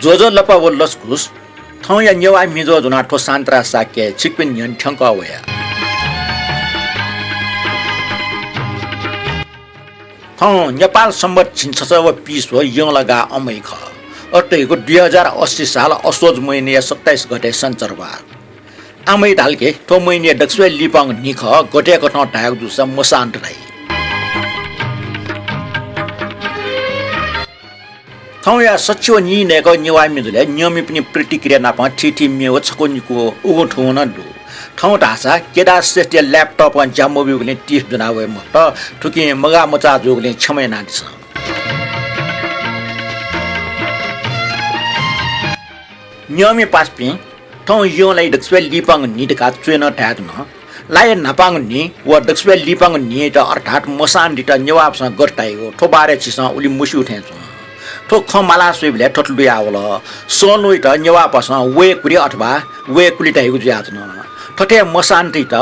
Jojo lapa wo loskus thong ya Newa Me Jho juna tho santra Shakya chikpin nyan thangka waya thong Nepal सम्बत छिन्छव पिस हो यङ लगा अमेख अटैको 2080 साल असोज महिने 27 गते सञ्चरबार आमै ढालके थो महिने दक्षवे लिपाङ निख गटे कठौ ढाक जुसा मसान्त राई थौ या सच्चो नि नेको Newa Me Jho ले नियमित पनि प्रतिक्रिया नापा ठिठी मेव छको निको उगो ठोन दु थौ ढासा केदा सेट ल्यापटप अन जामोबि गले टिप जनावे म त ठुकी मगा मचा जोगले छमै नादिस नियमि पासपि थौ योलाई दक्षवे लिपाङ निटका ट्रेन ट्याग न लाय नपाङ नि व दक्षवे लिपाङ नि त अर्थात मसान दित नेवापसँग गर्टाइगो ठोबारे छिसा उली मुसी उठेछ ठो खमाला सुइबले ठटलु आवल सोलोइ त नेवापसँग वे कुरी अथवा वे कुली टाइगो ज्यातन ठटे मसान दित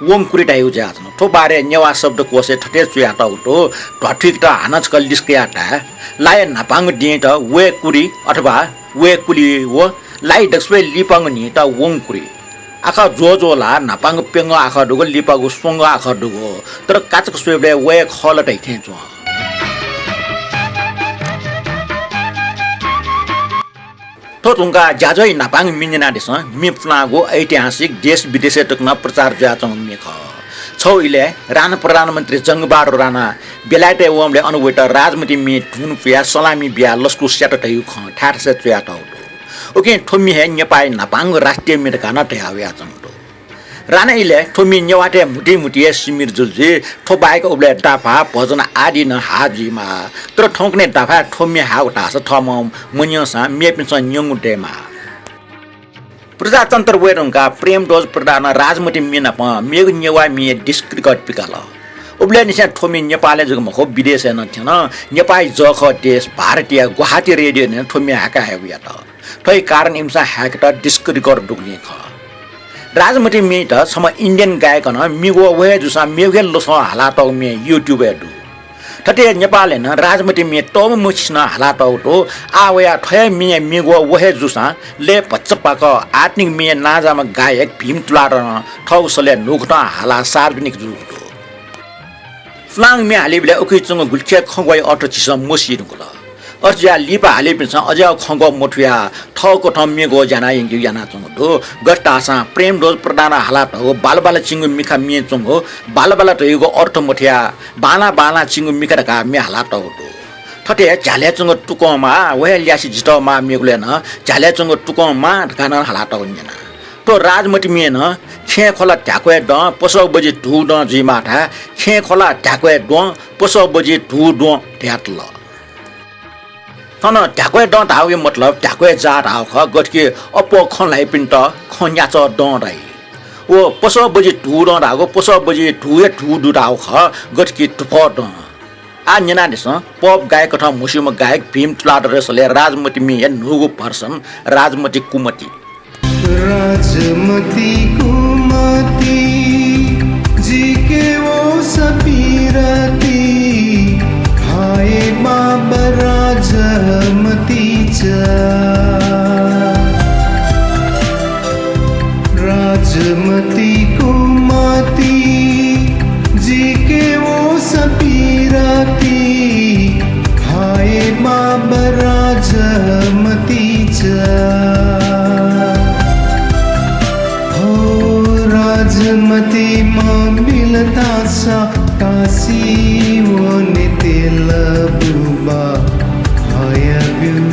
वङ कुरी टाइगो ज्यातन ठोबारे नेवा शब्द कोसे ठटे चुयाटा उठो ठठिक त हानच कल लिस्कयाटा लाय नपाङ दि त वे कुरी अथवा वे कुली व लाई दक्षवे लिपाङ नि त वङ कुरी आखा जोजोला नपाङ पेङ आखा दुगो लिपागु सोंग आखा दुगो तर काचक सुइबले वे खलटै थेन्छ तो तुंगा जाजै नपाङ मिनिना देश मिफ्लागो ऐतिहासिक देश विदेश तकना प्रचार जाचङ मेख छौ इले राणा प्रधानमन्त्री जंगबहादुर राणा बेलायते वमले अनुवेट राजमती मे धुन पिया सलामी बिया लस्कु सेट तयु ख ठार से चया त ओके थोमी हे नेपाल नपाङ राष्ट्रिय मेडका न तयाव्या चङ राणा इले थोमी नेवाटे मुटी मुटी सिमिर जुलजी थोबाइक उबले दाफा भजन आदि न हाजीमा तर ठोकने दाफा थोमी हाउटा स थम मुन्यसा मेपिन्छ न्यङुटेमा प्रजातन्त्र वेरङका प्रेम डोज प्रधान राजमती मिना प मेग Newa Me डिस्क्रिट पिकाल उबले निसा थोमी नेपालले जगमखो विदेश न थिएन नेपाल जख देश भारतीय गुवाहाटी रेडियो ने थोमी हाका हेबिया त थै कारण इमसा ह्याक त डिस्क्रिट दुग्ने ख राजमती मे त सम इन्डियन गायक न मिगो वे जुसा मेगेल लोस हाला त मे युट्युब हेदु ठटे नेपाल न राजमती मे तम मुछन हाला त उतो आवया थय मे मिगो वे जुसा ले पच्चपाक आत्निक मे नाजामा गायक भीम तुलार ठौसले नुखन हाला सार्वजनिक जुटो फ्लाङ मे हालिबले उखिचंग गुल्खे खगय अटो छिस मोसिरुगला अर्जिया लिपा हाले पिन्छ अझ खंगो मोठिया ठको ठम मेगो जाना यंगि याना चंगो गट्टासा प्रेम डोज प्रदान हाला त हो बालबाला चिंगु मिखा मे चंगो बालबाला तयगो अर्थ मोठिया बाला बाला चिंगु मिखा का मे हाला त हो ठटे झाले चंगो टुकोमा वे ल्यासी जिटमा मेगले न झाले चंगो टुकोमा ढकान हाला त हुन्ना तो राजमती मे न खे खोला ढाक्वे ड पसो बजे धु ड जिमाठा खे खोला ढाक्वे ड पसो बजे धु ड ढ्याटल तन ढाक्वे ड धाउगे मतलब ढाक्वे जात हाउ ख गटके अपो खलाई पिन्ट खन्या च ड राई ओ पसो बजे धु ड धागो पसो बजे धुए धु दु धाउ ख गटके टुप ड आ नेना देस पप गायक ठ मुसिम गायक भीम तुलाडरसले राजमती मे नुगु पर्सन राजमती कुमती राजमती कुमती जी के वो सपीरती खाए बाबा राजमती राजमती कुमती जी के वो सपीरती खाए बाबा राजमती राजमती मिलता सा काशी वो नितिल बुबा खाया व्यू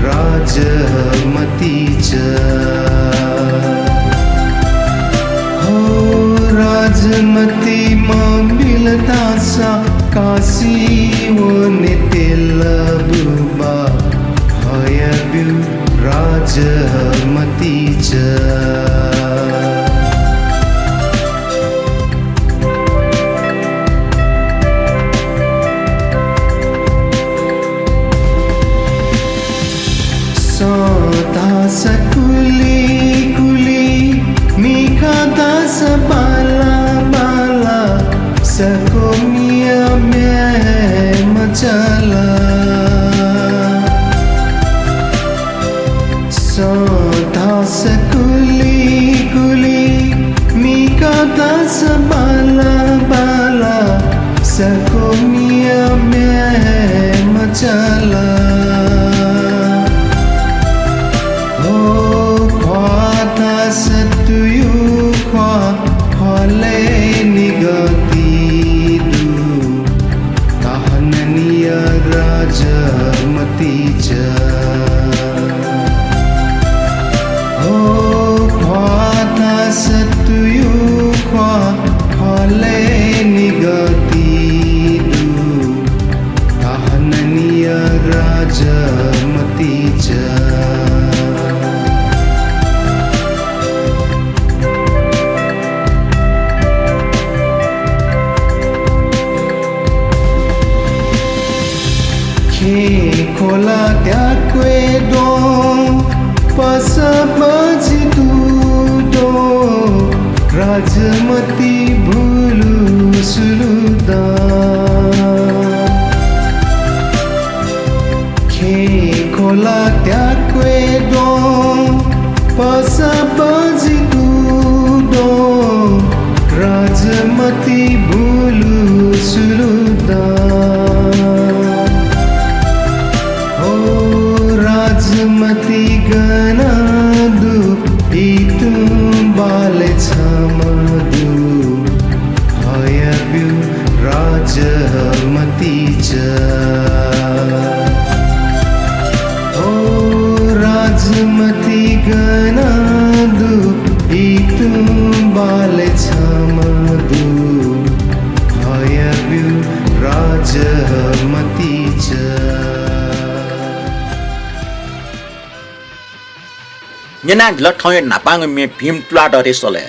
राजमती हो राजमती मिलता सा काशी वो नितिल बुबा खाया व्यू राजमती सकुली कुली मीठा दास बाला बाला सको मिया में मचला Shanta kuli kuli mika dasa bala bala sakomia me machala oh khwata satuyu khwale nigati du kahananiya rajamati ja Satuyu khwale nigati du kahananiya rajamati ja Khe khola tyakwe do pasabaji tu Rajamati bulu suluda Khe khola tyakwe do pasabaji tu do Rajamati bulu suluda Oh Rajamati gana du itu bale chamadu hayabyu rajamati ja oh rajamati ganadu itu bale chamadu hayabyu rajamati ja Nyenang lot thoy napang me phim tla dare sole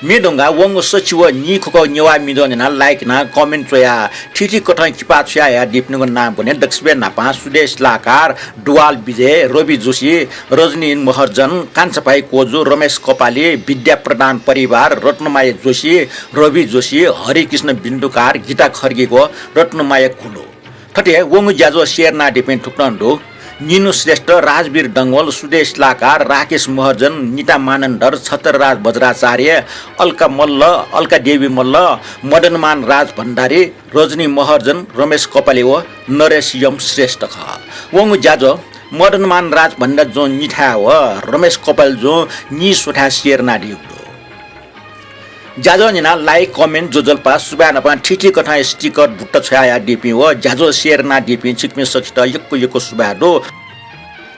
me donga wong sachiwa ni khoko Newa Me Jho na like na comment ya thiti kothai kipa chya ya dipnu naam bone daksbe napa sudesh lakar dual bijay robi joshi rajni moharjan kanchapai koju ramesh kopali vidya प्रधान परिवार रत्नमाया जोशी रवि जोशी हरि कृष्ण बिन्दुकार गीता खर्गेको रत्नमाया कुलो थटे वङ ज्याजो शेरना depend ठुक्नन्दो निनु Shrestha Rajveer Dangol Sudesh लाकार Rakesh Maharjan Nita Manandhar छत्रराज Bajracharya Alka Malla Alka देवी मल्ल मदनमान राज भण्डारी रजनी महर्जन रमेश कपाले व नरेश यम श्रेष्ठ ख वङ ज्याजो मदनमान राज भण्डार जो निठा व रमेश कपाल जो नि सुठा शेरना डिउडो जाजो निना लाइक कमेन्ट जोजलपा सुबा नपा ठिठी कथा स्टिकर भुट्ट छया डिपी व जाजो शेयर ना डिपी चिकमे सकित यक्को यक्को सुबा दो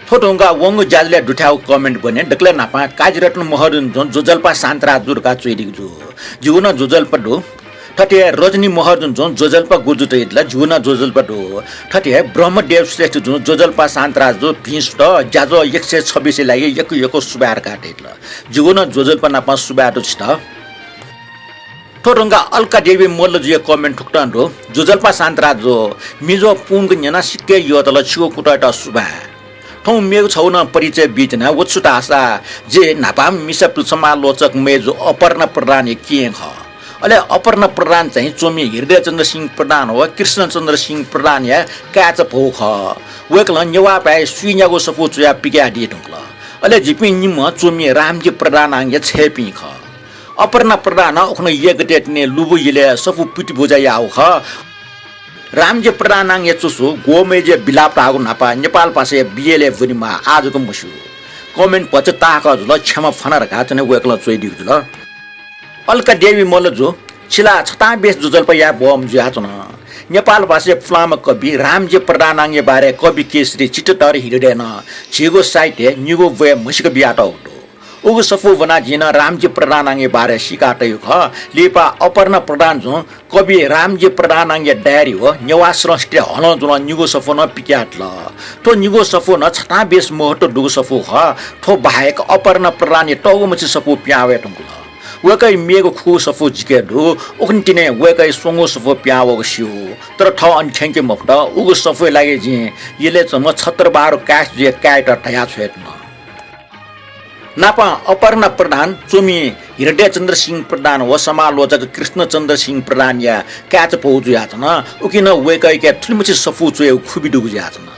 फोटोंगा वंग जाजले दुठाउ कमेन्ट बने डक्ले नापा काजरत्न महरुन जोन जोजलपा शान्तरा जुरका चोइदिक जो जुन जोजलपा दो थटे रजनी महर्जन जोन जोजलपा गुजुत इतला जुना जोजलपा दो थटे ब्रह्मदेव श्रेष्ठ जोन जोजलपा शान्तरा जो भिष्ट जाजो 126 लागि यक्को यक्को सुबार काटेतला जुन जोजलपा नापा सुबा दो छ थोरंगा अलका देवी मोल्ल जो कमेन्ट ठुक्टान्डो जोजलपा शान्तरा जो मिजो पुंग न्याना सिक्के यो तल छिगो कुटाटा सुबा थौ मेगु छौन परिचय बितना वत्सुता आशा जे नापाम मिसा समालोचक मेजो अपर्णा प्रधान के ख अले अपर्णा प्रधान चाहिँ चोमी हृदयचन्द्र सिंह प्रधान हो कृष्णचन्द्र सिंह प्रधान या काच भो ख वेकल नेवा पाए सुइन्यागो सपो चुया पिक्या दि ढुक्ल अले जिपि निम चोमी रामजी प्रधान आंगे छेपि ख अपर्णा प्रधान उखन एक डेट ने लुबु इले सफु पिट बुझाया हो ख रामजी प्रधान आंगे चुसु गोमेजे बिलाप आगो नापा नेपाल पासे बिएले भनिमा आजको मुसु कमेन्ट पछि ताक जुल क्षमा फनर घाचने वेकल चोइ दिउ ल अलका देवी मल्ल जो छिला छता बेस जुजलपा या बम जुयाचन नेपाल भाषा फ्लाम कवि रामजी प्रधान आंगे बारे कवि केसरी चिटटर हिरडेन छिगो साहित्य निगो वे मसिक बियाटा हो उगु सफु बना जिना रामजी प्रधान आंगे बारे सिकाटयो ख लेपा अपर्णा प्रधान जो कवि रामजी प्रधान आंगे डायरी हो नेवा श्रेष्ठ हन जुन निगो सफु न पिक्याट ल तो निगो सफु न छता बेस मोहटो दुगु सफु ख थो बाहेक अपर्णा प्रधान टगु मछि सफु प्यावे टंगल वेकै मेगो खु सफु जिके दु उखन्टिने वेकै सोंगो सफु प्यावो गसियो तर ठ अन्ठ्याङ्के मफट उगु सफु लागे जि यले चम छत्रबार कास जे काइट ठया छेट्न नापा अपर्णा प्रधान चोमी हृदयचन्द्र सिंह प्रधान व समालोचक कृष्णचन्द्र सिंह प्रधान या क्याच पौजु याचन उकिन वेकै के थुलमुछि सफु चोय खुबि दुगु याचन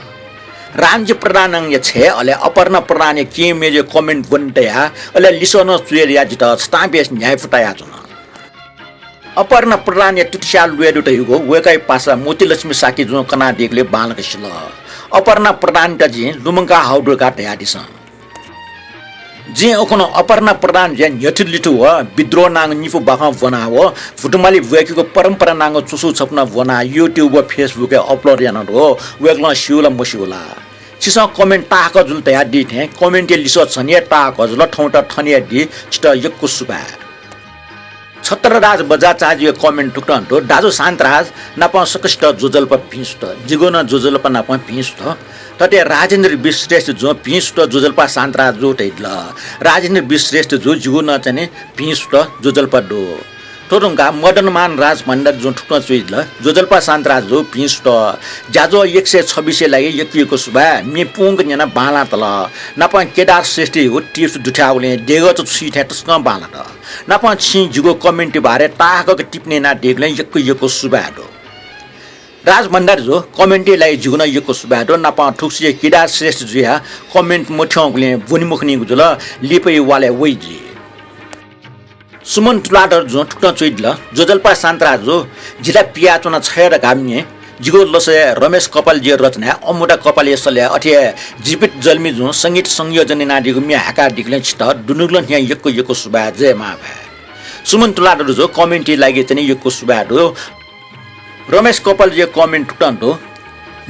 राज्य प्रधान ये छे अले अपर्णा प्रधान ये के मेजे कमेन्ट बनतया अले लिसन सुएरिया जित स्टाम्पेस न्याय फुटाया जुन अपर्णा प्रधान ये तुटशाल वेडु तयुगो वेकाई पासा मोतीलक्ष्मी साकी जुन कना देखले बालक शिल अपर्णा प्रधान त जी लुमंका हाउडु का तयादिस जे ओखनो अपर्णा प्रधान जे न्यथिलिटु व विद्रोह नाङ निफु बाखा बनावो फुटमाली वेकीको परम्परा नाङ चुसु छपना बना युट्युब व फेसबुक अपलोड यान रो वेगला शिउला मसिउला छिसा कमेन्ट टाक जुल तया दिथे कमेन्ट लिसो छनिया टाक जुल ठौटा ठनिया दि छिट यक्कु सुबा छत्रराज बजार चाजियो कमेन्ट टुक्टन्टो दाजु शान्तराज नापा सकष्ट जोजल्प पिस्ट जिगोन जोजल्प नापा पिस्ट तटे राजेन्द्र विश्रेष्ठ जो पिस्ट जोजल्पा शान्तराज जो तैल राजेन्द्र विश्रेष्ठ जो जिगोन चाहिँ पिस्ट जोजल्पा डो तोरुङका मदनमान राज भण्डार जो ठुक्न चुइल जोजल्पा शान्तराज जो पिस्ट जाजो 126 लागि यकिएको सुबा मे पुङ न्याना बाला तल नापा केदार श्रेष्ठ हो टिप्स दुठाउले देगो त छिठे तस्क बाला त नापा छि जुगो कमेन्ट बारे टाक टिप्ने ना देगले यकिएको सुबा डो राज भण्डार जो कमेन्टलाई जुगन यको सुबाडो नापा ठुक्सी केदार श्रेष्ठ जुया कमेन्ट मुठ्याउले बुनिमुखनी गुजुल लिपै वाले वइजी सुमन तुलाडर जो ठुक्न चुइल जोजल्पा शान्तराज जो जिल्ला पियाचुना छयर गाम्ने जिगो लसे रमेश कपाल जे रचना अमुडा कपाल यसले अठे जीवित जल्मी जो संगीत संयोजन नादिगु मिया हाका दिक्ले छिट दुनुगलन यहाँ यको सुबा जय मा भए सुमन तुलाडर जो कमेन्ट लागि चाहिँ यको सुबाडो रमेश कपाल जे कमेन्ट टुटन्टो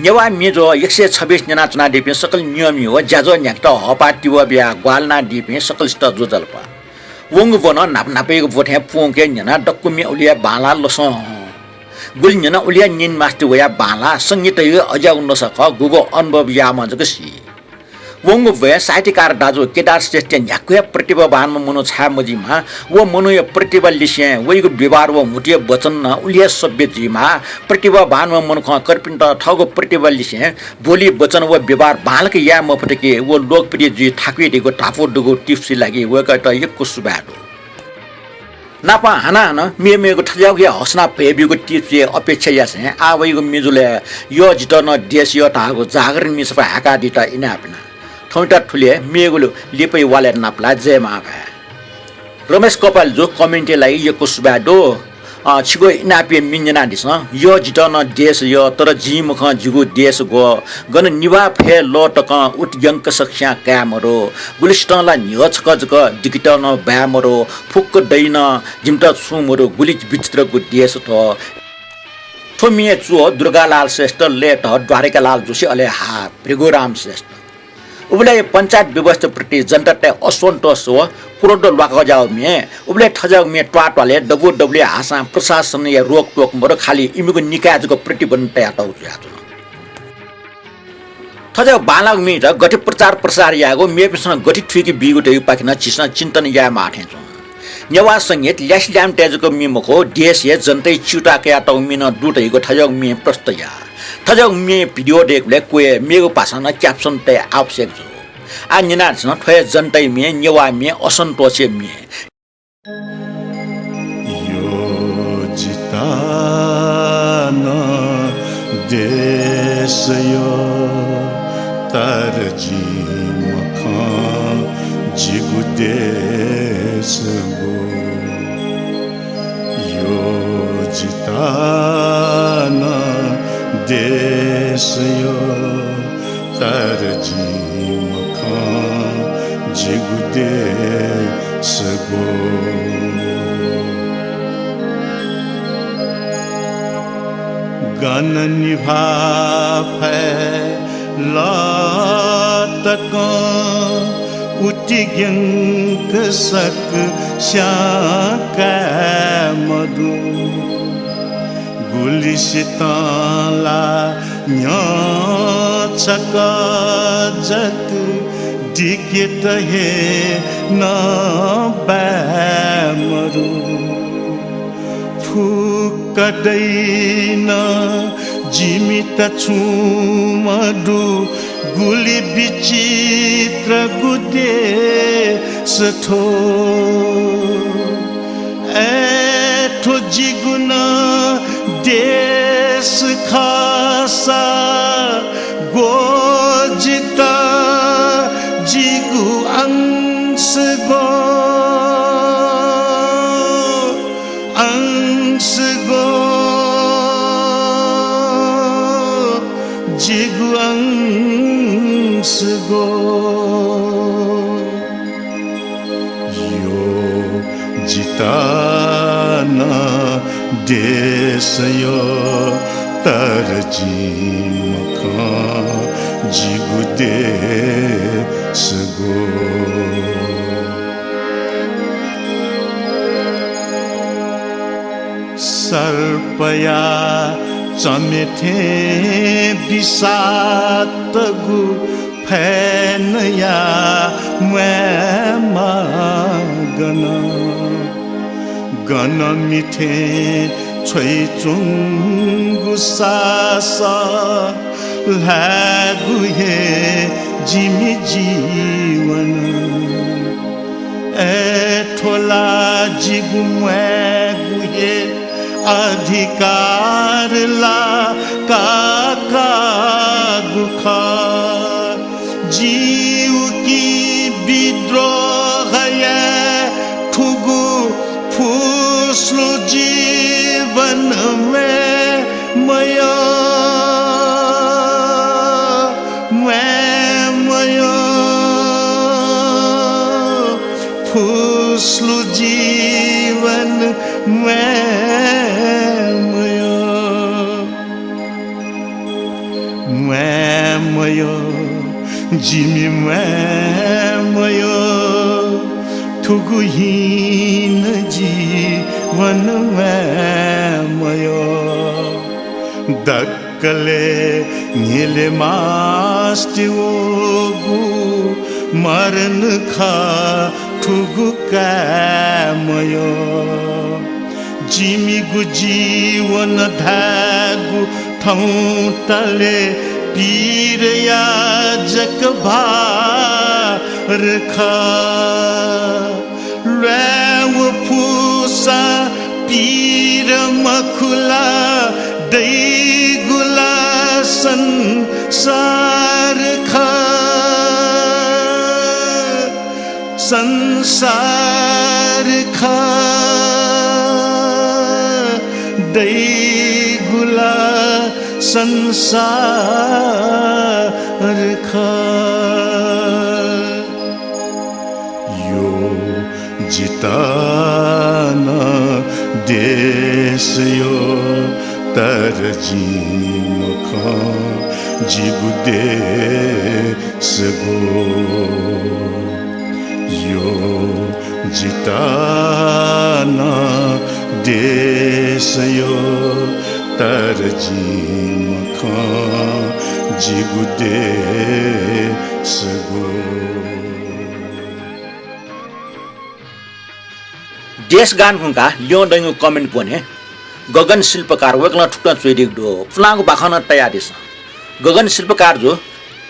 नेवा मेजो 126 जना चुना दिपे सकल नियमी हो ज्याजो न्याक्ट हपाटी व बिया ग्वालना दिपे सकल स्ट जोजल्पा वंग वन नाप नापेको बोथे पोंके न्याना डक्कुमी उलिया बाला लस गुल न्याना उलिया निन मास्टर वया बाला संगीत अझ उन्न सक गुगो अनुभव या मजकसी वंग वे साहित्यकार दाजु केदार श्रेष्ठ न्याकुया प्रतिभावान मनो छा मजिमा व मनो य प्रतिभा लिसे वइको व्यवहार व मुटिय वचन न उलिया सभ्य जिमा प्रतिभावान मन ख करपिन्ट ठगो प्रतिभा लिसे बोली वचन व व्यवहार बालक या मफटके व लोकप्रिय जी ठाकुइदिको टाफो दुगो टिप्सी लागि वका त यको सुबाडो नापा हाना मेको ठजाउके हसना पेबिको टिप्सी अपेक्षा यासे आवइको मिजुले यो जितन देश यो टाको जागरण मिसपा हाका दिता इनापना ठौटा ठुले मेगुलो लिपै वाले नापला जय मा भए रमेश कपाल जो कमेन्टलाई यको सुबाडो छिगो इनापे मिन्जना दिस यो जितन देश यो तर जिमुख जिगु देश गो गन निवा फे लटक उट्यंक सक्ष्या कामरो गुलिस्टनला निहचक जक दिकिटन ब्यामरो फुक्क दैन जिमटा सुमरो गुलिच विचित्रको देश थ थोमिए चु दुर्गालाल श्रेष्ठ लेट द्वारिकालाल जोशी अले हा प्रिगोराम श्रेष्ठ उबले पंचायत व्यवस्था प्रति जनता असन्तोष हो कुरोडो लगा जाओ मे उबले ठजाउ मे ट्वाटवाले डब्ल्यू आसा प्रशासन या रोक टोक मरो खाली इमिको निकायको प्रतिबन्ध तयाटाउ जातो ठजाउ बालक मे र गठि प्रचार प्रसार यागो मेपिसन गठि ठुकी बिगुटे पाकिन चिस्न चिन्तन या माथे छ नेवा संगीत ल्यास्ल्याम तेजको मिमको देश या जनतै चुटा के आटौ मिन दुटैको ठजाउ मे प्रस्तया ठजाउ मे भिडियो देखले कोए मेगो पासन क्याप्सन ते आवश्यक छ आ निनाछ न ठय जनतै मे नेवा मे असन्तोषे मे यो जितान देश यो तर जिमख जिगु देश गो यो जितान देश यो तर जिमख जिगु देश गो गन निभा लतक उटिग्यंक सक श्याका मधु गुलिसितला न्यछक जक दिकित हे न ब्यामरु फुकदैन जिमित छुमडु गुली विचित्र गुदे सठो एठो जिगुन देश खासा गो देशगो यो जितान देश यो तर जिमखा जिगु देशगो सर्पया चमेथे बिसातगु फैनया मैमा गन मिठे छोई चुंगु सासा लागु हे जिमी जीवन ठोला जिगु गुहे अधिकार ला काका गुखा जीव की विद्रोह ठुगु फुस्लो जीवन में मयो फुस्लो जीवन में मयो जिमी मयो ठुगुहीन जीवन मयो दक्कले नीले मास्ति ओगु मरण खा ठुगु मयो जिमी गु जीवन धागु ठाउँ तले पीरया जक भारखा ल्याव फुसा पीर मखुला दैगुला संसार खा दैगुला संसार खा यो जिताना देश यो तर जिमखा जिगु देशगो यो जिताना देश यो तर जिमखा जिगु देशगो देश गान हुँका लियो दैगु कमेन्ट कोने गगन शिल्पकार वेक्ला ठुक्ला चोइदिक दो फ्लागु बाखन तयारी छ गगन शिल्पकार जो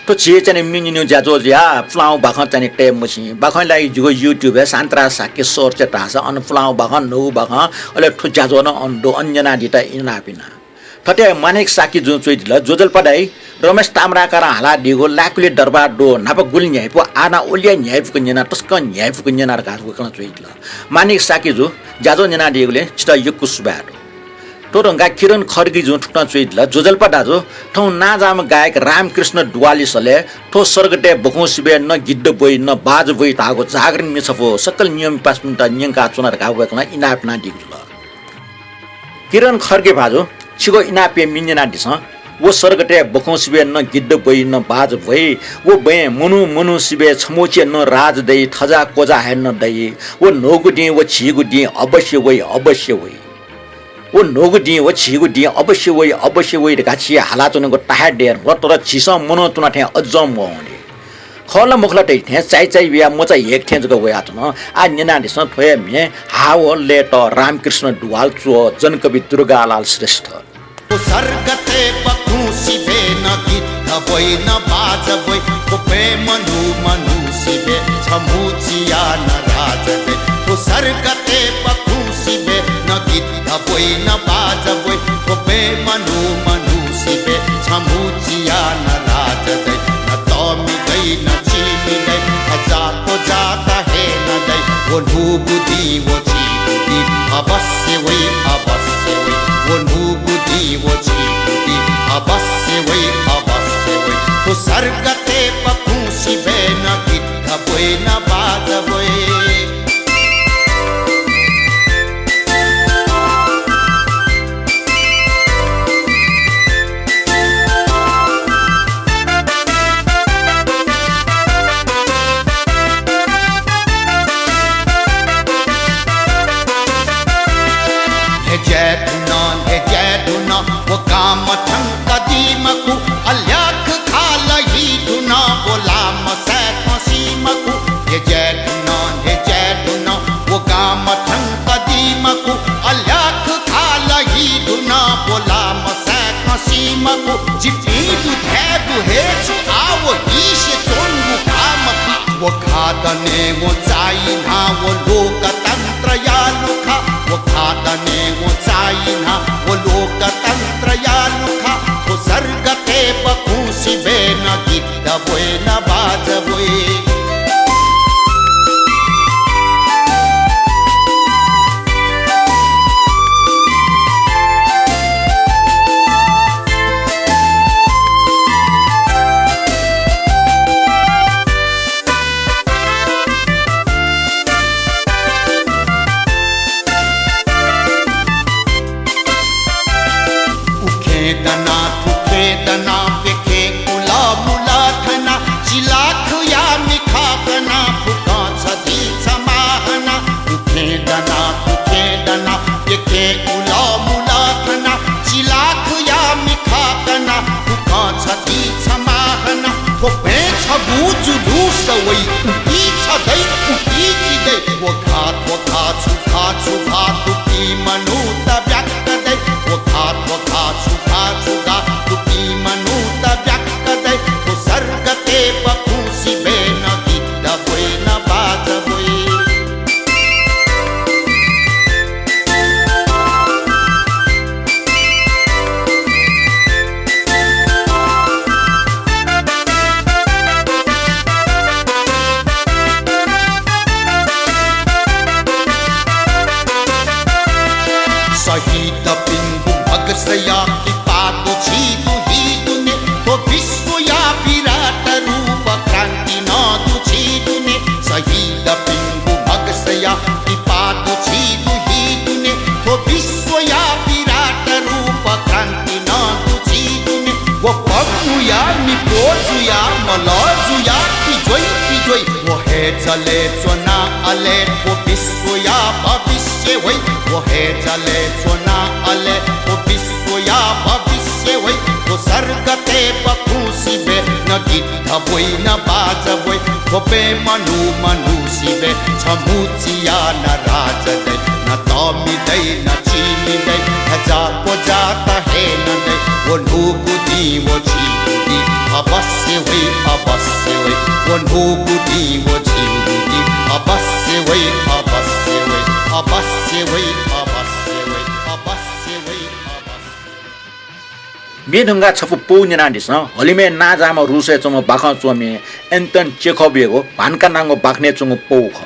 तो छिए चाहिँ मिनिनु जाजो या फ्लाउ बाखन चाहिँ टेम मछि बाखन लागि जुगो युट्युब है शान्ता साके सोर चाहिँ टासा अन फ्लाउ बाखन नो बाखन अले ठु जाजो न अन्डो अन्जना दिता इना पिना फटे मानिक साकी जो चोइदिल जोजल पडाई रमेश ताम्राकारा हाला दिगो लाकुले दरबार दो नाप गुल न्याइपो आना ओलिया न्याइपको न्याना टस्क न्याइपको न्याना घाटको कन चोइदिल मानिक साकी जो जाजो न्याना दिगोले छिटा यक्कु सुबार तोरंगा किरण खर्गी जो ठुक्न चोइदिल जोजलपा दाजो ठौ नाजाम गायक रामकृष्ण दुवालीसले ठो सर्गटे बखौसिबे न गिद्द बोइ न बाज बोइ तागो जागरण मिसफो सकल नियम पास मिनटा नियमका चुनार गावकना इनापना दिगुल किरण खर्गे भाजो छिगो इनापे मिन्जना दिस वो सर्गटे बखौसिबे न गिद्द बोइ न बाज भई वो बे मनु मनु सिबे छमोचे न राज दई थजा कोजा हेर्न दई वो नोगु दि वो छिगु दि अवश्य वइ वो नोगु दि वो छिगु दि अवश्य वइ गाछि हाला चुनको टाहा डेर र तर छिस मनो तुना थे अज्जम मोले खल मुखला टे थे चाइ बिया म चाहिँ एक थे जको वया छन आ नेना दिस थोय मे हाव लेट रामकृष्ण दुवाल चो जनकवि दुर्गालाल श्रेष्ठ सर्गते बखुसिबे न गिद्ध बोइ न बाज बोइ कोपे मनु सिबे छमुचिया न राज दे सर्गते बखुसिबे न गिद्ध बोइ न बाज बोइ कोपे मनु सिबे छमुचिया न राज दे न तोमि गई न चीमी गई खजा को जाता है न दई वो नुबुदी वो चीबुदी अवश्य वही वो नुबुदी वो चीबुदी अवश्य वही तो सर्गते पखुस बोइ न बाज बोइ वो काम थंग कदीमकु अल्याख खाल ही धुना बोला मसैत मसीमकु हे जैदुना वो काम थंग कदीमकु अल्याख खाल ही धुना बोला मसैत मसीमकु जिपी दुधैदु हेचु आवो ईश चोंगु कामका वो खादने वो चाइना वो लोकतंत्र यालुखा वो खादने वो चाइना वो लोकतंत्र यालुखा वो सर्गते बखूसी बेन गिद्ध बोइ न बाज बोइ खेदना पेखे कुला मुला थना चिलाख या मिखा कना फुका छदी समाहना खेदना पेखे कुला मुला थना चिलाख या मिखा कना फुका छदी समाहना थोपे छबु जुदु सवै उकी छदै उकी किदै वो खा छु तुकी मनु त व्यक्त दै वो खा छु तुकी मनु त व्यक्त दै वो सर्गते बखूसी बेन गिद्ध बोइ न बाज बोइ शहीद पिंगु भगसया की पातो छीदु हीदुने तो विश्व या विराट रूप क्रांति न दुछीदुने शहीद पिंगु भगसया की पातो छीदु हीदुने तो विश्व या विराट रूप क्रांति न दुछीदुने वो पगुया मिपोजुया मलजुया पिजोई वो है चले चोना अले वो विश्व या भविष्य वै वो है चले चोना अले वो विश्व या भविष्य वै वो सर्गते बखूसी बे न गिद्ध बोइ न बाज बोइ वो बे मनु सिबे छमुचिया न राज दै न तमिदै न चिनिदै खजा पोजा त हे न दै वो नुगुदी वो छिगुदी अवश्य वै वो नुगुदी वो छिगुदी अवश्य वै मेढुङ्गा छपु पौन्य नाडिस हलिमे नाजामा रुसे चोङ बाख चोमे एन्टन चेखबिएको भानका नाङ्गो बाख्ने चोङ पौख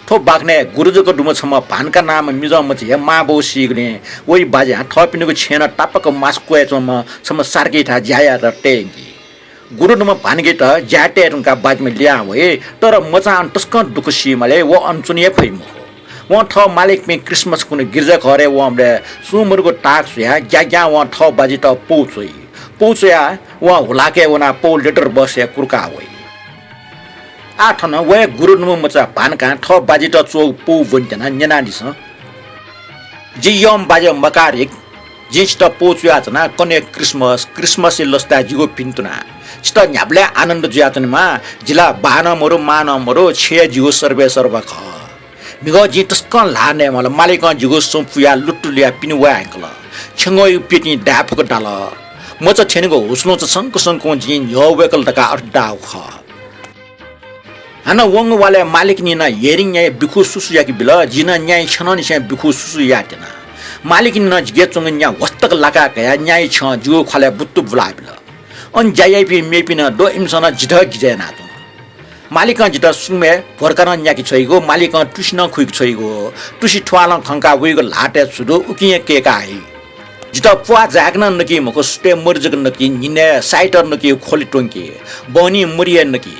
थो बाख्ने गुरुजको डुमो छम भानका नाम मिजम छ मा बौ सिग्ने ओइ बाजे थपिनुको छेन टापक मास्कुए चोम छम सार्की ठा ज्याया र टेंगी गुरु डुम भानगे त ज्याटे रुका बाजमे ल्या होए तर मचा टस्क दुख सिमले वो अनचुनिए फैमो वो थ मालिक में क्रिसमस कुने गिर्जा घरे वो हमले सुमरको टाक सुया ज्या वो थ बाजी त पौचया वो हुलाके वना पौ लेटर बसे कुर्का होई आठन वे गुरु डुम मचा भानका थ बाजी त चौ पौ वन्जना न्यानादिस जी यम बाजे मकारिक जिस त पौचया जना कने क्रिसमस लस्ता जिगो पिन्तुना चित न्याब्ले आनन्द ज्यातनमा जिला बानमरो मानमरो छे जिगो सर्वे सर्व ख मिगो जी तस्कन लाने मल मालिक जिगो सोफुया लुटुलिया पिनुवा अंकल छंगो पिटि डाफको डाल म च छेनेको हुस्नो च संको जी यवेकल तका अड्डा ख हाना वंग वाले मालिक नि न हेरिङ न्याय बिखु सुसु याकी बिल जिन न्याय छननि से बिखु सुसु याटेना मालिक नि न जिगे चंग न्या वस्तक लाका गया न्याय छ जुगो खले बुत्तु बुला बिल अन जायपि मेपिन दो इमसन जिध गिजेना त मालिक जित सुमे भर्कन न्याकी छैगो मालिक टुसिन खुइक छैगो टुसी ठवाल खंका वेगो लाटे सुदो उकिए केका है जित पुवा जाग्न नकी मको स्टे मर्जक नकी निने साइटर नकी खोली टोंकी बनी मरिए नकी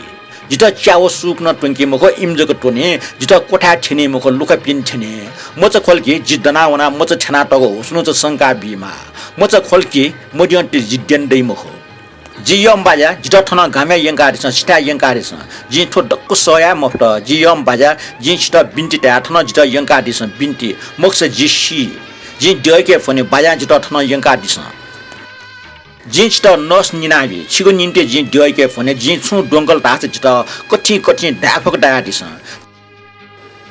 जिता च्याओ सुक न टुङ्की मुख इम्जको टोने जिता कोठा छिने मुख लुका पिन छिने म चाहिँ खोल्की जिद्दना वना म चाहिँ छना टगो सुनु चाहिँ शङ्का बिमा म चाहिँ खोल्की मोडियन्टी जिद्देन्दै मुख जियम बाजा जिता ठना गाम्या यङ्कारिस सिटा यङ्कारिस जि ठो डक्क सया मफ्ट जियम बाजा जि सिटा बिन्ती त्या ठना जिता यङ्कारिस बिन्ती मोक्स जिसी जि डयके फने बाजा जिता ठना यङ्कारिस जिन्स त नस निनाबी छिगो निन्ते जि डयके फने जि छु डोंगल तास जिता कठि कठि डाफक डाडिस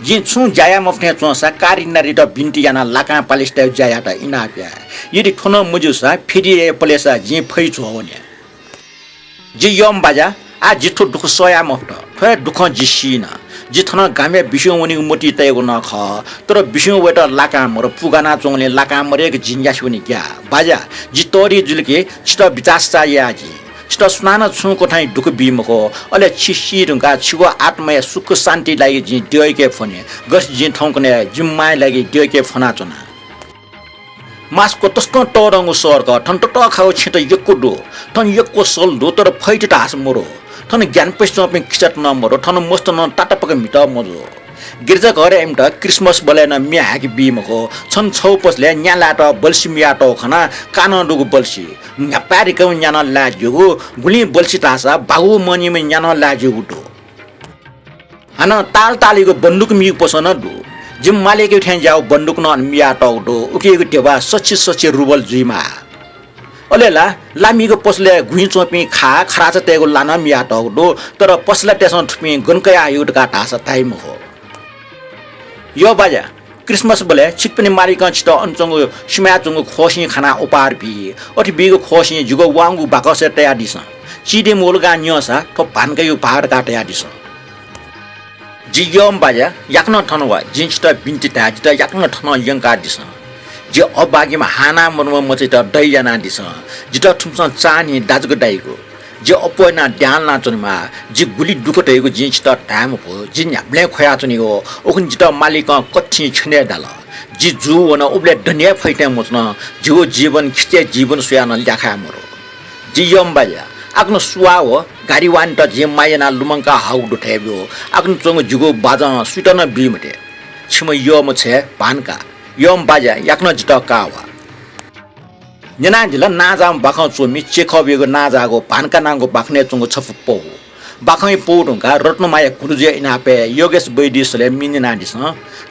जि छु जाया मफ्ने चोसा कारिनारी त बिन्ती याना लाका पालिस्टा जाया त इनाप्या यदि ठोन मुजुसा फेरि पलेसा जि फै छोने जि यम बाजा आ जिठो दुख सया मफ्ट फे दुख जिसिना जिथन गामे बिसो उनी मोटी तयगो न ख तर बिसो वेट लाका मर पुगाना चोंगले लाका मरेक जिन्यास उनी क्या बाजा जितोरी जुलके छिट विचासता याजी छिट सुनाना छु कोठाई दुख बिमको अले छिसी रुंगा छिगो आत्मय सुख शान्ति लागि जि डयके फने गस जि ठौकने जिम्माइ लागि डयके फना चना मासको तस्को टरंगु सरक ठन टट खाउ छिट यक्को दो ठन यक्को सल दो तर फैट टास मरो ठन ज्ञान पेस्ट पे किचट न मरो ठन मस्त न टाटा पक मिट मजो गिर्जा घर एमट क्रिसमस बलेन म्याक बिमको छन छौ पसले न्यालाट बल्सी मियाट खना कान दुगु बल्सी न्यापारिक न्यान लाज्युगु गुली बल्सी टासा बागु मनी मे न्यान लाज्युगु दो हन ताल तालीको बन्दुक मि पसन दो जिम मालेको ठ्यान जाउ बन्दुक न मिया टौडो उकेको टेवा सच्ची सच्ची रुबल जुइमा अलेला लामीको पसले घुइ चोपी खा खराच तेगो लाना मिया टौडो तर पसला टेसन थुपी गनकया युटका टासा टाइम हो यो बाजा क्रिसमस बले छिटपनी मारिका छिट अनचंगो सिमा चंगो खोसी खाना उपार बि अथि बिगो खोसी जुगो वांगु बाकसे तया दिस चिदे मोलगा न्यसा थो भानका यो पहाड काटया दिस जियम बाजा याक्न ठनवा जिन्सटा बिन्ती ताजिता याक्न ठन यंका दिस जे अबागीमा हाना मनवा मचे त दैजना दिस जिता ठुमसा चानी दाजको दाइको जे अपोना ड्यालना चुनमा जे गुली दुखटेको जिन्स त टाइम हो जिन ह्याब्ले खोया चुनिको ओखन जिता मालिक कच्ची छने दाल जि जु वना उब्ले धनिया फैटे मच्न जो जीवन खिचे जीवन सुयान ल्याखा मरो जियम बाजा आफ्नो सुवा हो गाडी वान त जे मायना लुमंका हाउ दुठेब्यो आफ्नो चंग जुगो बाजा सुटन बिमटे छिम यम छे पानका यम बाजा याक्न जित कावा न्याना जिल नाजाम बाखौ चोमी चेखबिगो नाजागो पानका नांगो बाखने चंगो छफपो बाखै पोडुंगा रत्नमाया गुरुजे इनापे योगेश बैदिसले मिनिना दिस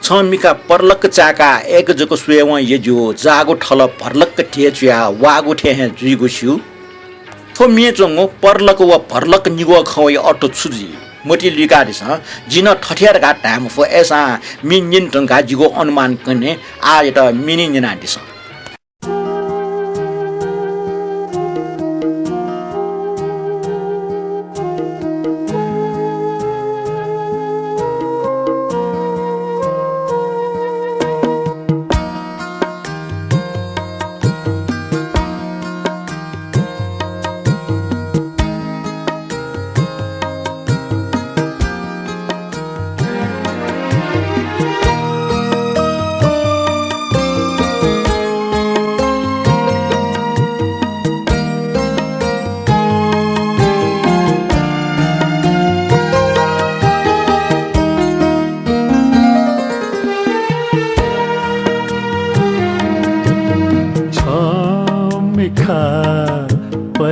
छमिका परलक चाका एक जको सुएव यजो जागो ठल परलक ठेचुया वागु ठेहे जुइगु छु थो मेचंगो परलक व परलक निगो खवय अटो छुजी मोटी लिगादिस जिन ठठियार गा टाइम फो एसा मिनिन टंगा जिगो अनुमान कने आ एटा मिनिना दिस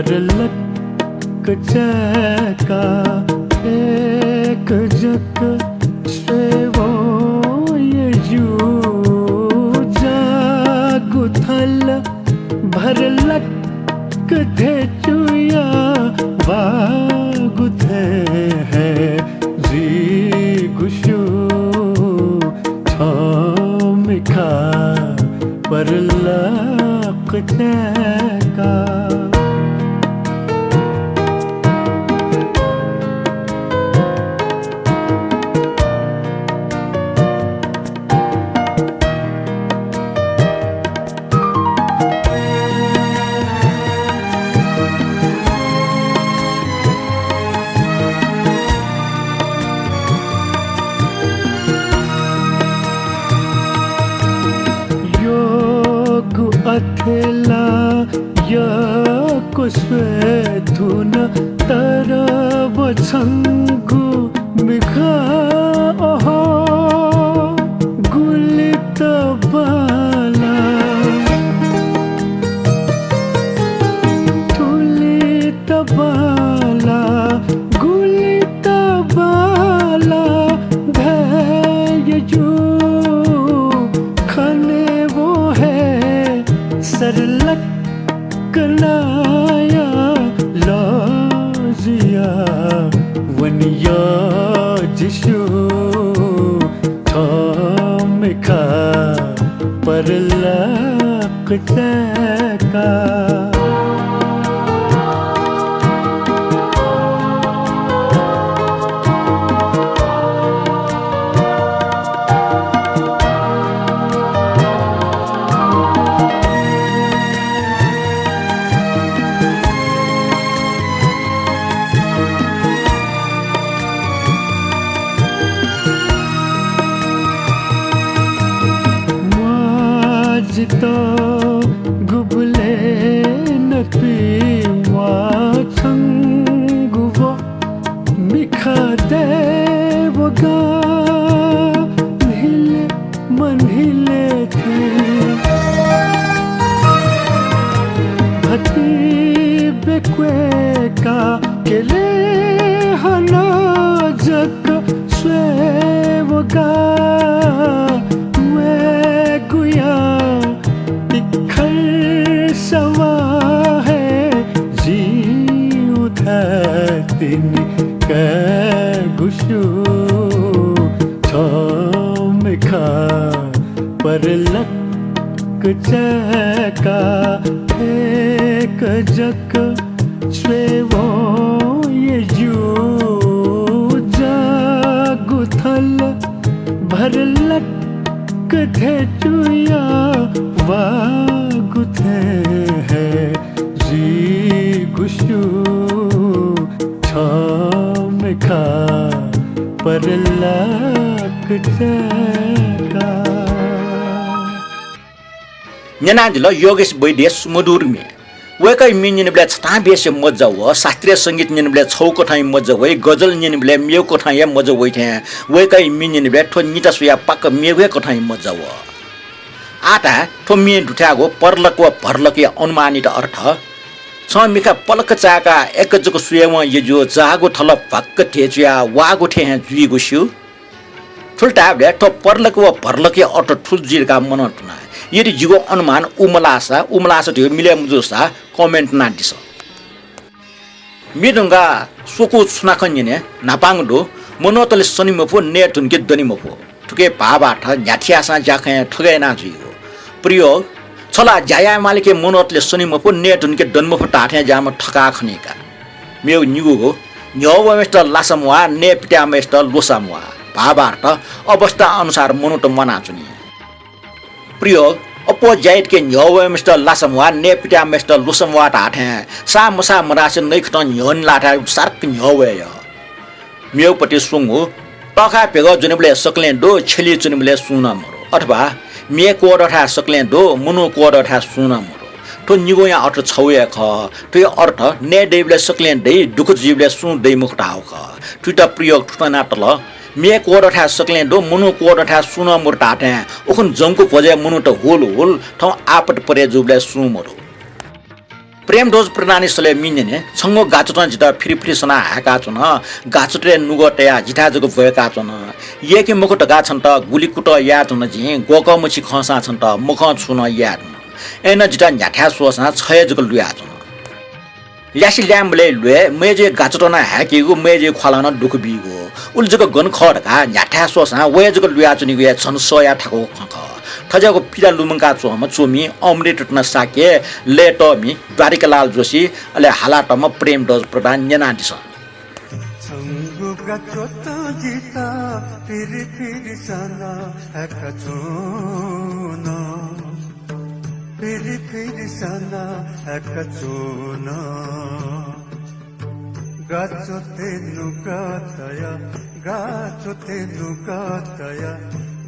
परलक चका एक जक सेवो यजू जागु थल भरलक थे चुया वागु थे है जी गुशु छमिखा परलक चका अथेला यको स्वेथुन तरव छङ्ग मिखा ओहो गुलित बाला तुलित बाला गुलित बाला धैर्य जो खाने वो है सरलक कनाया लौजिया वनिया जिशु थोमिखा परलक तैका तो गुबले नपी वाचंगुवो मिखा देवगा हिले मन हिले थे भती बेक्वेका केले हना जक स्वेवगा वे गुया सवा है जी उधर गुशु थोमिखा परलक चका एक जक स्वेवो ये जू जागुथल भरलक थे चुया वागुथे है जी गुशु थोमिखा परलक चका न्यानाजिल योगेश वैद्य सुमधुर में वेकै मिन्यन ब्ले छटा बेसे मजा व शास्त्रीय संगीत निन ब्ले छौको ठाई मजा वइ गजल निन ब्ले मेको ठाई मजा वइ थे वेकै मिन्यन ब्ले ठो निता सुया पक्क मेवेको ठाई मजा व आटा ठो मिन दुठागो परलक व भरलक या अनुमानित अर्थ छ मिका पलक चाका एकजको सुयम यजो जागो थल भक्क थेचिया वागो थे जुइगो स्यु ठुलटा ब्ले ठो परलक व भरलक या अर्थ ठुल जिरका मनटना यदि जीवो अनुमान उमलासा त्यो मिले मुजुसा कमेन्ट नादिस मिदुंगा सोको सुनाखन्यने नापाङदो मनोतले सनिमफो नेटुनके दनिमफो ठुके भाबाट न्याथियासा जाखे ठगैना जुइगो प्रयोग छला जाया मालिके मनोतले सनिमफो नेटुनके दनमफो टाथे जाम ठका खनेका मेउ निगुगो न्यवमेस्ट लासमवा नेपिटामेस्ट लोसामवा भाबाट अवस्था अनुसार मनोट मनाचुनी प्रयोग अपोजिट के न्यवमेस्ट लासमवा नेपिटामेस्ट लोसमवा टाथे सामसा मरासे नैखट न्यन लाठा सार्क न्यवय मेउपति सुंगु टखा पेग जुनिबले सकलेन्दो छेली जुनिबले सुना मरो अथवा मे कोडठा सकलेन्दो मुनु कोडठा सुना मरो तो निगोया अर्थ छौया ख तो अर्थ ने देबले सकलेन्दै दुख जीवले सु दै मुखटा हो ख तुटा प्रयोग ठुना तल मे कोडठा सकलेन्दो मुनु कोडठा सुना मुरटाटे ओखन जंगको भजे मुनु त होल होल ठ आपट परे जुबले सु मरो प्रेम डोज प्रणाली सले मिन्ने छंगो गाचुटन जिता फिरि सना हाका छन गाचुटे नुगटया जिता जको भएका छन येके मुकुट गा छन त गुलीकुट या छन जि गोकमुछि खसा छन त मुख छुन या एन जिता न्याठा सोसा छय जको लुया छन ल्यासी ल्याम्बले लुए मेजे गाचुटन हाकेगु मेजे खलान दुख बिगो उल जको गन खडका न्याठा सोसा वे जको लुया छनि गया छन सया ठाको खख ठजको पिरा लुमङका चोम चोमी अमृत टन साके लेटमी द्वारिकालाल जोशी अले हालाटम प्रेम डोज प्रदान न्यानादिस छंगुका चोता जिता फिरि सना एकचोना फिरि सना एकचोना गाचोते नुकातया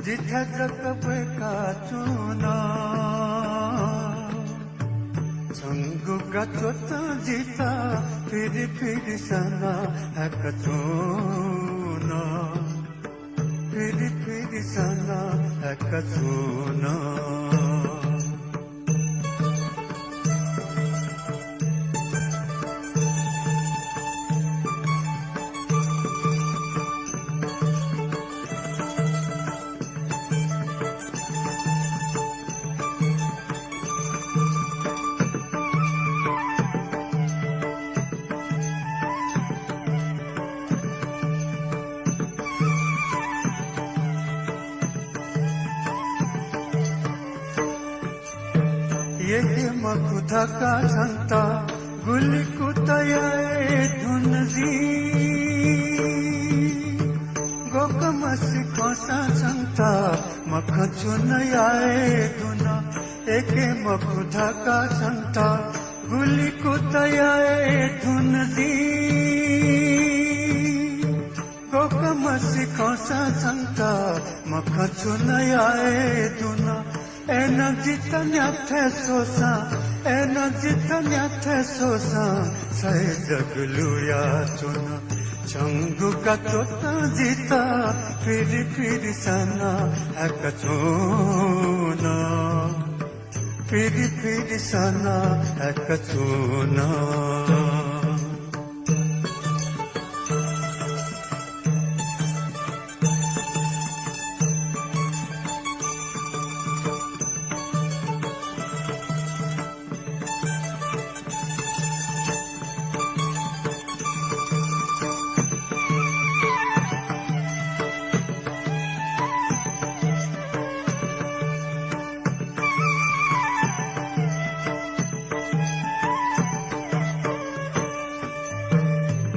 जिठा जकबे काचुना छंगु गाचोता जिता free Sana एकचोना sana ekatuna Yeke makudaka Shanta guli kutayae dhunzi gokamasi kosa Shanta makhachunayae dhuna Yeke makudaka Shanta guli kutayae dhunzi gokamasi kosa Shanta makhachunayae dhuna Energy tanya thesosa, energy tanya thesosa, say jagluya chuna, changu ka chota jita, piri sana ekachuna, piri sana ekachuna.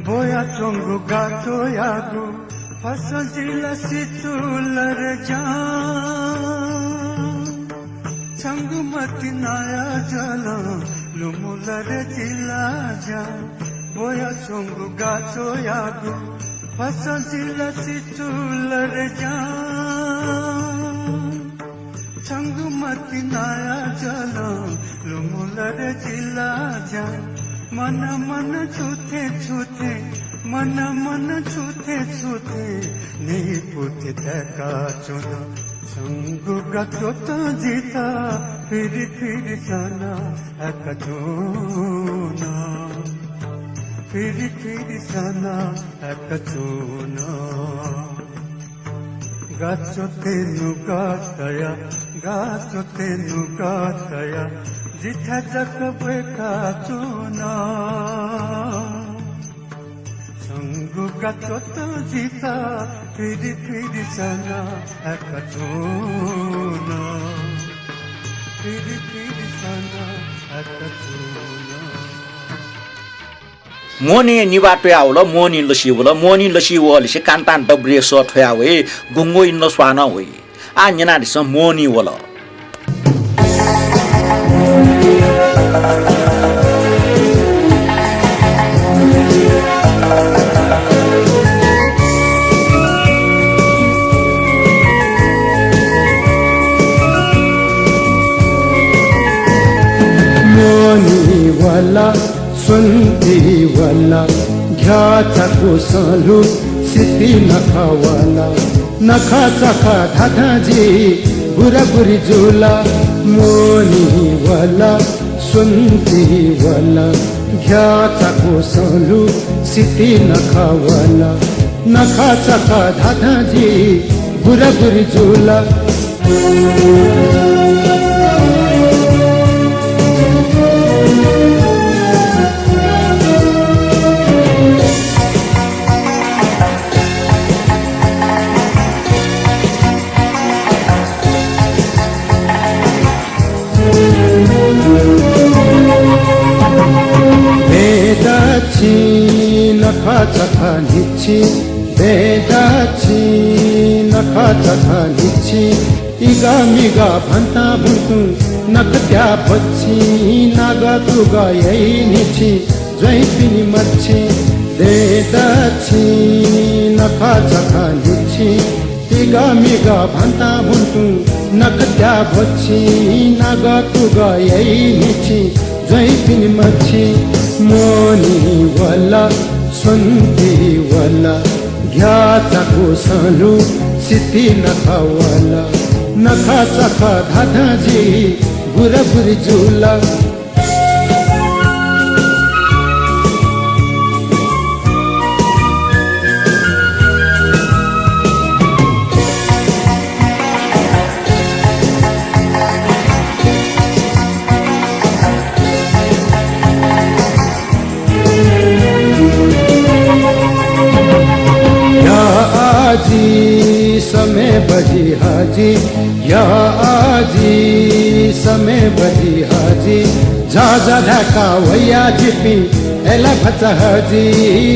Boya chongu gato yagu, fasajila sitular jaan. Changu mati naya jala, lumular jila jaan. Boya chongu gato yagu, fasajila sitular jaan. Changu mati naya jala, lumular jila jaan. Mana mana chute chute, mana mana chute chute, nahi puthi teka chuna. Sangu gatota jita, piri sana ekachuna. Piri sana ekachuna. Gachote nugataya, gachote nugataya. Jitha jakbe kachuna Sangu gachota jita Piri sana ekachuna Piri sana ekachuna Moni niwa toyaula moni lasiwula moni lasiwala se kantan dobre so toyawe gungo inno swana we anyana disa moni wala Moni wala sunti wala घ्याचा Koslu city नखावाला नखाचा खा धाधाजी बुराबुरी झुला मोनी वाला सुनती वाला घ्याचा Koslu city नखावाला नखाचा खा धाधाजी बुराबुरी झुला नखाचा खालीची बेदाची नखाचा खालीची इगा मिगा भन्ता भुतु नखत्या बच्ची नागा तुगा यैनिची जय पिनी मच्छी बेदाची नखाचा खालीची इगा मिगा भन्ता भुतु नखत्या बच्ची नागा तुगा यैनिची जय पिनी मच्छी मोनी वाला सुनती वाला घ्याचा कोसलू सिती नखावाला नखा चखा धाधाजी बुराबुरी झुला आजी समय बजी हाजी या आजी समय बजी हाजी झाझा ढाका वैया जिपी एला भचा हाजी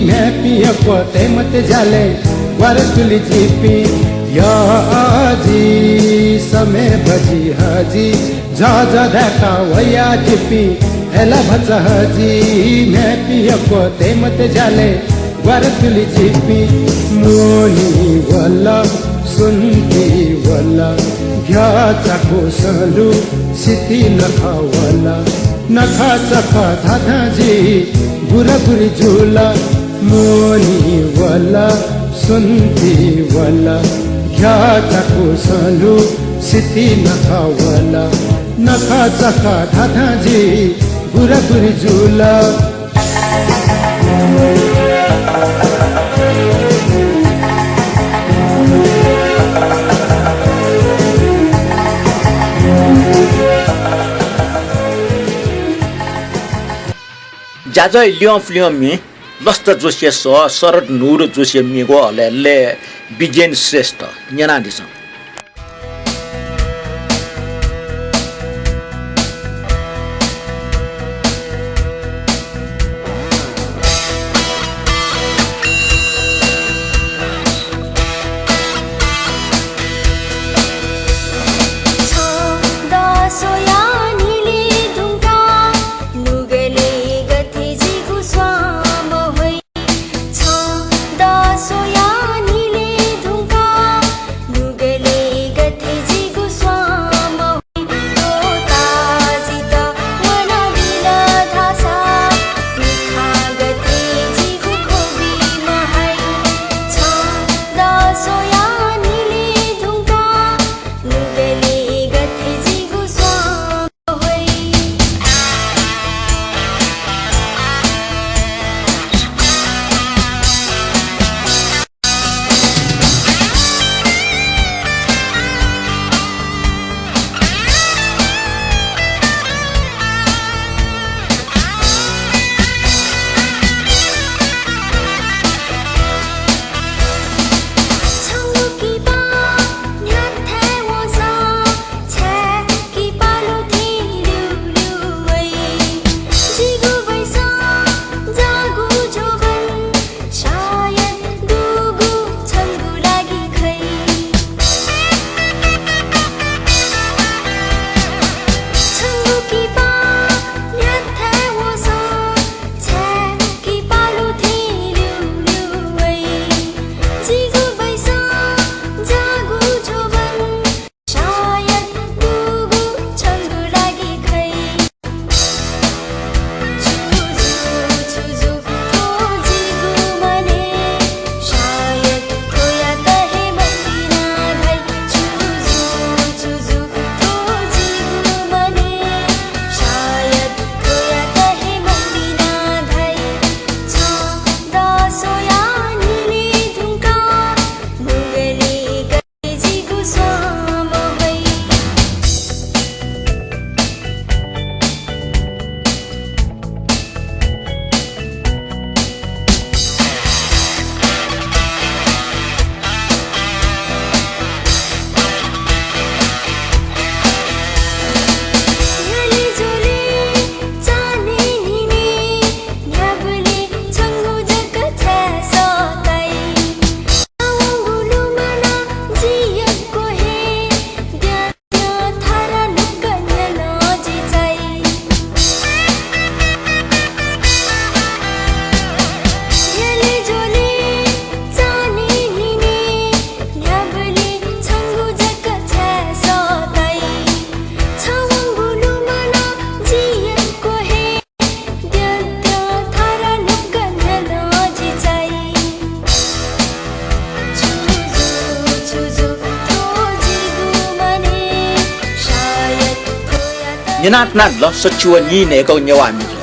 मैं पिया को तेमत जाले वर तुली जिपी या आजी समय बजी हाजी झाझा ढाका वैया जिपी एला भचा हाजी मैं पिया को तेमत जाले वरतुली जिपी मोनी वाला सुनती वाला घ्याचा कोसलू सिती नखावाला नखा चखा धाधाजी बुराबुरी झुला मोनी वाला सुनती वाला घ्याचा कोसलू सिती नखावाला नखा चखा धाधाजी बुराबुरी झुला जाजै लियों मी लस्त जोसिया शरद नूर जोसिया मिगो अले बिजेन श्रेष्ठ न्याना दिस सोया नीले धुंका निनातना ल सचिव नि नेको नेवा मी जो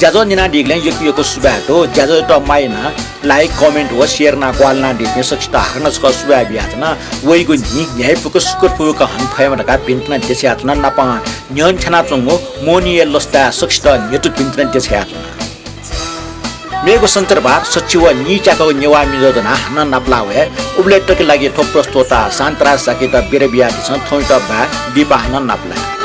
ज्याजो निना डिगले यको सुबाटो ज्याजो त माइना लाइक कमेन्ट हो शेयर ना क्वालना डिने सक्स्ता हनस क सुबा बियातना वइगु नि न्याय पुको सुकर पुको हन फयमा का पिन्टना देस्यातना नपा न्यन छना चंगो मोनी लस्ता सक्स्ता नेतु पिन्टना देस्यातना मेगो सन्तरबार सचिव नीचाको नेवा मिजोजना हन नपलावे उब्ले टके लागि थो प्रस्तोता शान्तरा सकेता बिरबिया छ थोइटा बा दिपा हन नपला